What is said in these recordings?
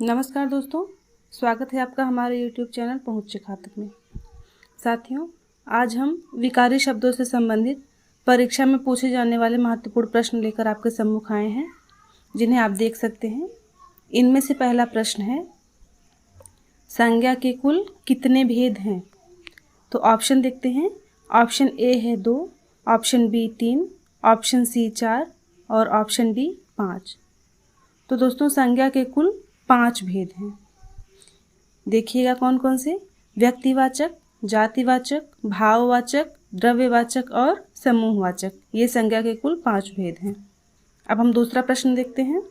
नमस्कार दोस्तों, स्वागत है आपका हमारे YouTube चैनल पहुँच खातक में। साथियों, आज हम विकारी शब्दों से संबंधित परीक्षा में पूछे जाने वाले महत्वपूर्ण प्रश्न लेकर आपके सम्मुख आए हैं, जिन्हें आप देख सकते हैं। इनमें से पहला प्रश्न है, संज्ञा के कुल कितने भेद हैं? तो ऑप्शन देखते हैं। ऑप्शन ए है 2, ऑप्शन बी 3, ऑप्शन सी 4 और ऑप्शन डी 5। तो दोस्तों, संज्ञा के कुल 5 भेद हैं। देखिएगा कौन कौन से। व्यक्तिवाचक, जातिवाचक, भाववाचक, द्रव्यवाचक और समूहवाचक, ये संज्ञा के कुल 5 भेद हैं। अब हम दूसरा प्रश्न देखते हैं।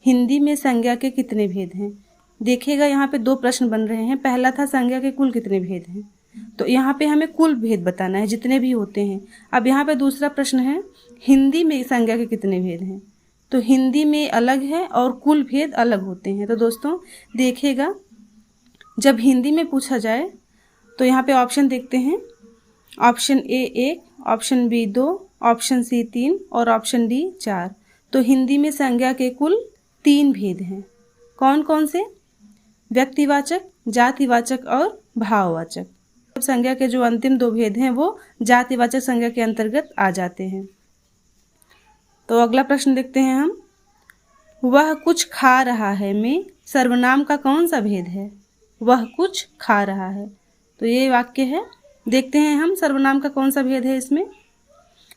हिंदी में संज्ञा के कितने भेद हैं? देखिएगा यहाँ पे 2 प्रश्न बन रहे हैं। पहला था संज्ञा के कुल कितने भेद हैं, तो यहाँ पे हमें कुल भेद बताना है, जितने भी होते हैं। अब यहाँ पे दूसरा प्रश्न है, हिंदी में संज्ञा के कितने भेद हैं? तो हिंदी में अलग है और कुल भेद अलग होते हैं। तो दोस्तों देखिएगा, जब हिंदी में पूछा जाए तो यहाँ पे ऑप्शन देखते हैं। Option A 1, option B 2, option C 3 और ऑप्शन डी 4। तो हिंदी में संज्ञा के कुल 3 भेद हैं। कौन कौन से? व्यक्तिवाचक, जातिवाचक और भाववाचक। संज्ञा के जो अंतिम 2 भेद हैं वो जातिवाचक संज्ञा के अंतर्गत आ जाते हैं। तो अगला प्रश्न देखते हैं हम। वह कुछ खा रहा है में सर्वनाम का कौन सा भेद है? वह कुछ खा रहा है, तो ये वाक्य है। देखते हैं हम सर्वनाम का कौन सा भेद है इसमें।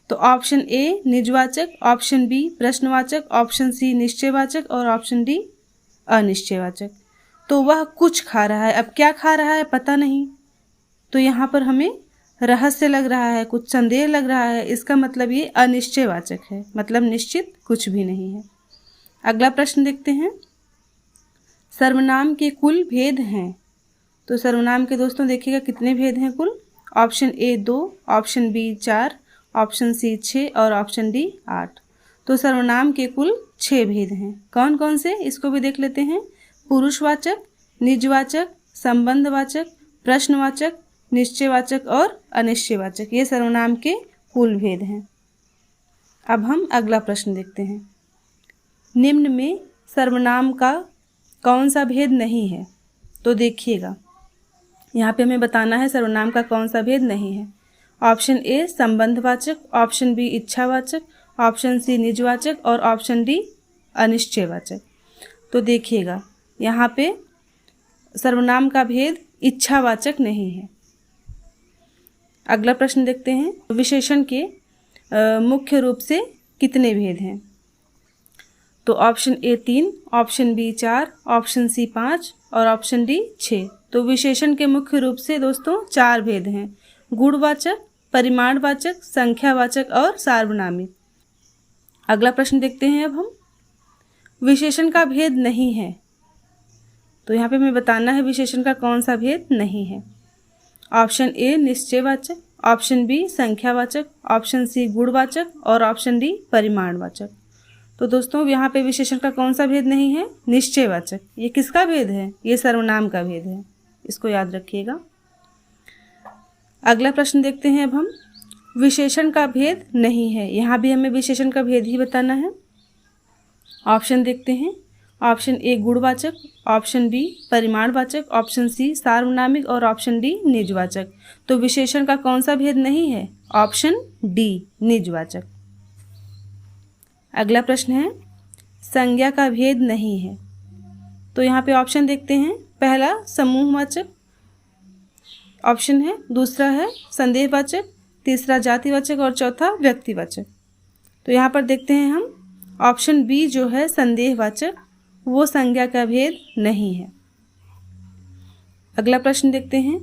तो ऑप्शन ए निजवाचक, ऑप्शन बी प्रश्नवाचक, ऑप्शन सी निश्चयवाचक और ऑप्शन डी अनिश्चयवाचक। तो वह कुछ खा रहा है, अब क्या खा रहा है पता नहीं, तो यहाँ पर हमें रहस्य लग रहा है, कुछ संदेह लग रहा है। इसका मतलब ये अनिश्चयवाचक है, मतलब निश्चित कुछ भी नहीं है। अगला प्रश्न देखते हैं। सर्वनाम के कुल भेद हैं। तो सर्वनाम के दोस्तों देखिएगा कितने भेद हैं कुल। Option A 2, option B 4, option C 6 और ऑप्शन डी 8। तो सर्वनाम के कुल 6 भेद हैं। कौन कौन से, इसको भी देख लेते हैं। पुरुषवाचक, निजवाचक, संबंधवाचक, प्रश्नवाचक, निश्चयवाचक और अनिश्चयवाचक, ये सर्वनाम के कुल भेद हैं। अब हम अगला प्रश्न देखते हैं। निम्न में सर्वनाम का कौन सा भेद नहीं है? तो देखिएगा, यहाँ पे हमें बताना है सर्वनाम का कौन सा भेद नहीं है। ऑप्शन ए संबंधवाचक, ऑप्शन बी इच्छावाचक, ऑप्शन सी निजवाचक और ऑप्शन डी अनिश्चयवाचक। तो देखिएगा, यहाँ पे सर्वनाम का भेद इच्छावाचक नहीं है। अगला प्रश्न देखते हैं। विशेषण के मुख्य रूप से कितने भेद हैं? तो option A 3, option B 4, option C 5 और ऑप्शन डी 6। तो विशेषण के मुख्य रूप से दोस्तों 4 भेद हैं। गुणवाचक, परिमाणवाचक, संख्यावाचक और सार्वनामिक। अगला प्रश्न देखते हैं अब हम। विशेषण का भेद नहीं है, तो यहाँ पे हमें बताना है विशेषण का कौन सा भेद नहीं है। ऑप्शन ए निश्चयवाचक, ऑप्शन बी संख्यावाचक, ऑप्शन सी गुणवाचक और ऑप्शन डी परिमाणवाचक। तो दोस्तों यहाँ पे विशेषण का कौन सा भेद नहीं है? निश्चयवाचक। ये किसका भेद है? ये सर्वनाम का भेद है, इसको याद रखिएगा। अगला प्रश्न देखते हैं अब हम। विशेषण का भेद नहीं है, यहाँ भी हमें विशेषण का भेद ही बताना है। ऑप्शन देखते हैं। ऑप्शन ए गुणवाचक, ऑप्शन बी परिमाणवाचक, ऑप्शन सी सार्वनामिक और ऑप्शन डी निजवाचक। तो विशेषण का कौन सा भेद नहीं है? ऑप्शन डी निजवाचक। अगला प्रश्न है, संज्ञा का भेद नहीं है। तो यहाँ पे ऑप्शन देखते हैं। पहला समूहवाचक ऑप्शन है, दूसरा है संदेहवाचक, तीसरा जातिवाचक और चौथा व्यक्तिवाचक। तो यहाँ पर देखते हैं हम, ऑप्शन बी जो है संदेहवाचक, वो संज्ञा का भेद नहीं है। अगला प्रश्न देखते हैं।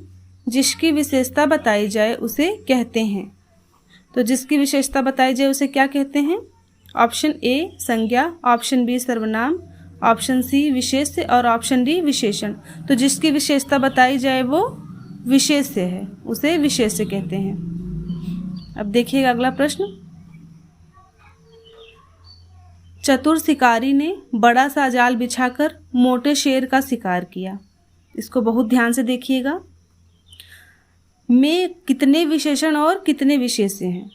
जिसकी विशेषता बताई जाए उसे कहते हैं। तो जिसकी विशेषता बताई जाए उसे क्या कहते हैं? ऑप्शन ए संज्ञा, ऑप्शन बी सर्वनाम, ऑप्शन सी विशेष्य और ऑप्शन डी विशेषण। तो जिसकी विशेषता बताई जाए वो विशेष्य है, उसे विशेष्य कहते हैं। अब देखिएगा अगला प्रश्न। चतुर शिकारी ने बड़ा सा जाल बिछाकर मोटे शेर का शिकार किया। इसको बहुत ध्यान से देखिएगा। में कितने विशेषण और कितने विशेष्य हैं?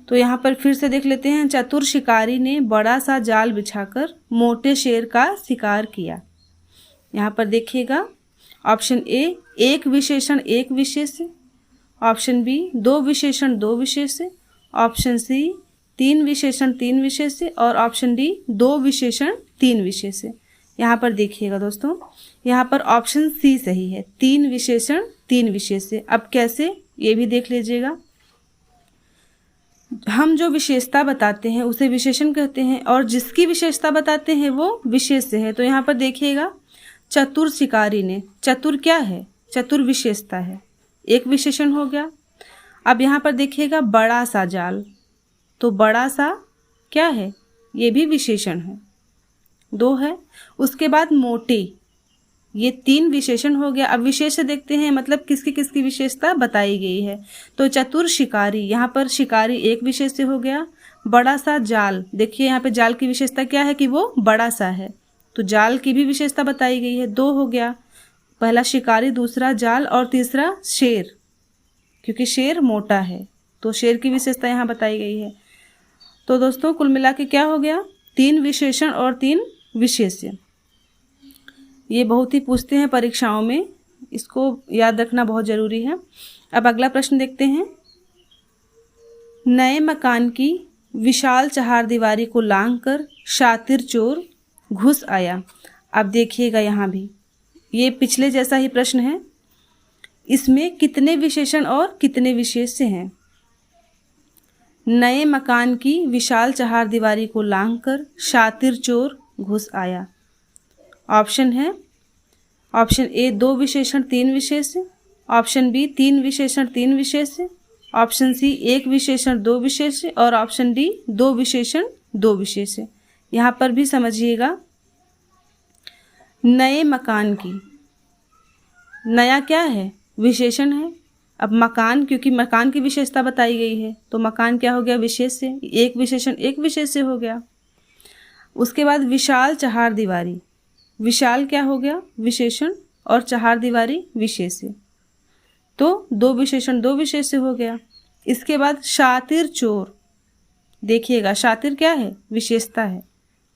तो यहाँ पर फिर से देख लेते हैं। चतुर शिकारी ने बड़ा सा जाल बिछाकर मोटे शेर का शिकार किया। यहाँ पर देखिएगा, ऑप्शन ए एक विशेषण एक विशेष्य, ऑप्शन बी दो विशेषण दो विशेष्य, ऑप्शन सी तीन विशेषण तीन विशेष्य और ऑप्शन डी दो विशेषण तीन विशेष्य। यहाँ पर देखिएगा दोस्तों, यहाँ पर ऑप्शन सी सही है, तीन विशेषण तीन विशेष्य। अब कैसे, ये भी देख लीजिएगा। हम जो विशेषता बताते हैं उसे विशेषण कहते हैं और जिसकी विशेषता बताते हैं वो विशेष्य है। तो यहाँ पर देखिएगा, चतुर शिकारी ने, चतुर क्या है, चतुर विशेषता है, एक विशेषण हो गया। अब यहाँ पर देखिएगा बड़ा सा जाल, तो बड़ा सा क्या है, ये भी विशेषण है, दो है। उसके बाद मोटे, ये तीन विशेषण हो गया। अब विशेष्य देखते हैं, मतलब किसकी किसकी विशेषता बताई गई है। तो चतुर शिकारी, यहाँ पर शिकारी एक विशेष्य हो गया। बड़ा सा जाल, देखिए यहाँ पे जाल की विशेषता क्या है कि वो बड़ा सा है, तो जाल की भी विशेषता बताई गई है, दो हो गया। पहला शिकारी, दूसरा जाल और तीसरा शेर, क्योंकि शेर मोटा है तो शेर की विशेषता यहाँ बताई गई है। तो दोस्तों कुल मिला के क्या हो गया, तीन विशेषण और तीन विशेष्य। ये बहुत ही पूछते हैं परीक्षाओं में, इसको याद रखना बहुत ज़रूरी है। अब अगला प्रश्न देखते हैं। नए मकान की विशाल चहारदीवारी को लांघकर शातिर चोर घुस आया। अब देखिएगा, यहाँ भी ये पिछले जैसा ही प्रश्न है। इसमें कितने विशेषण और कितने विशेष्य हैं। नए मकान की विशाल चहारदीवारी को लांघकर शातिर चोर घुस आया। ऑप्शन है, ऑप्शन ए दो विशेषण तीन विशेष्य, ऑप्शन बी तीन विशेषण तीन विशेष्य, ऑप्शन सी एक विशेषण दो विशेष्य और ऑप्शन डी दो विशेषण दो विशेष्य। यहाँ पर भी समझिएगा, नए मकान की, नया क्या है, विशेषण है। अब मकान, क्योंकि मकान की विशेषता बताई गई है तो मकान क्या हो गया, विशेष्य, एक विशेषण एक विशेष्य हो गया। उसके बाद विशाल चहारदीवारी, विशाल क्या हो गया, विशेषण और चहारदीवारी विशेष्य, तो दो विशेषण दो विशेष्य हो गया। इसके बाद शातिर चोर, देखिएगा शातिर क्या है, विशेषता है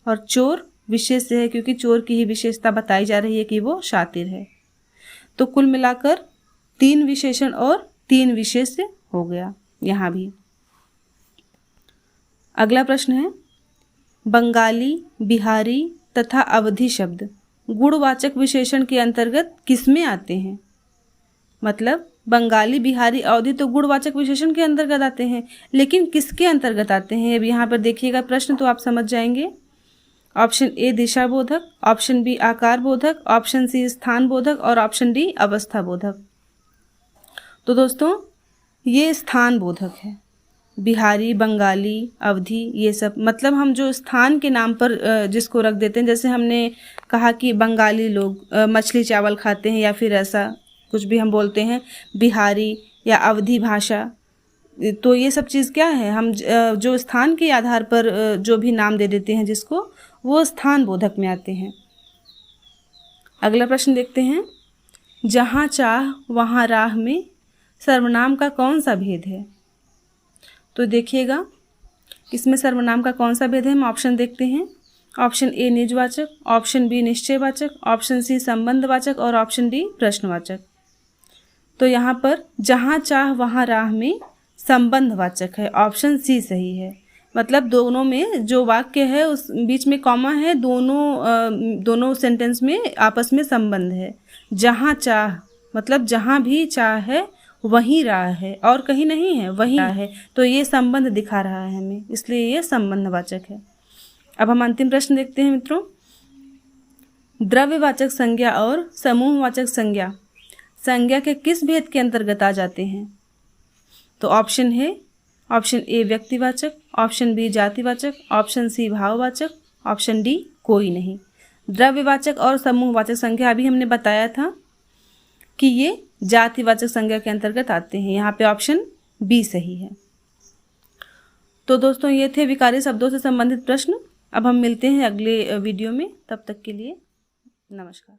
और चोर विशेष्य है, क्योंकि चोर की ही विशेषता बताई जा रही है कि वो शातिर है। तो कुल मिलाकर तीन विशेषण और तीन विशेष्य हो गया यहाँ भी। अगला प्रश्न है, बंगाली, बिहारी तथा अवधी शब्द गुणवाचक विशेषण के अंतर्गत किसमें आते हैं। मतलब बंगाली, बिहारी, अवधी तो गुणवाचक विशेषण के अंतर्गत आते हैं, लेकिन किसके अंतर्गत आते हैं, अब यहाँ पर देखिएगा प्रश्न तो आप समझ जाएंगे। ऑप्शन ए दिशा बोधक, ऑप्शन बी आकार बोधक, ऑप्शन सी स्थान बोधक और ऑप्शन डी अवस्था बोधक। तो दोस्तों ये स्थान बोधक है। बिहारी, बंगाली, अवधी, ये सब मतलब हम जो स्थान के नाम पर जिसको रख देते हैं, जैसे हमने कहा कि बंगाली लोग मछली चावल खाते हैं या फिर ऐसा कुछ भी हम बोलते हैं, बिहारी या अवधी भाषा, तो ये सब चीज़ क्या है, हम जो स्थान के आधार पर जो भी नाम दे देते हैं जिसको, वो स्थान बोधक में आते हैं। अगला प्रश्न देखते हैं। जहाँ चाह वहाँ राह में सर्वनाम का कौन सा भेद है। तो देखिएगा इसमें सर्वनाम का कौन सा भेद है, हम ऑप्शन देखते हैं। ऑप्शन ए निजवाचक, ऑप्शन बी निश्चयवाचक, ऑप्शन सी संबंधवाचक और ऑप्शन डी प्रश्नवाचक। तो यहाँ पर जहाँ चाह वहाँ राह में संबंधवाचक है, ऑप्शन सी सही है। मतलब दोनों में जो वाक्य है उस बीच में कॉमा है, दोनों सेंटेंस में आपस में संबंध है। जहाँ चाह मतलब जहाँ भी चाह है वहीं राह है और कहीं नहीं है, वहीं राह है, तो ये संबंध दिखा रहा है हमें, इसलिए ये संबंधवाचक है। अब हम अंतिम प्रश्न देखते हैं मित्रों। द्रव्यवाचक संज्ञा और समूहवाचक संज्ञा संज्ञा के किस भेद के अंतर्गत आ जाते हैं। तो ऑप्शन है, ऑप्शन ए व्यक्तिवाचक, ऑप्शन बी जातिवाचक, ऑप्शन सी भाववाचक, ऑप्शन डी कोई नहीं। द्रव्यवाचक और समूहवाचक संज्ञा अभी हमने बताया था कि ये जातिवाचक संज्ञा के अंतर्गत आते हैं, यहाँ पे ऑप्शन बी सही है। तो दोस्तों ये थे विकारी शब्दों से संबंधित प्रश्न। अब हम मिलते हैं अगले वीडियो में, तब तक के लिए नमस्कार।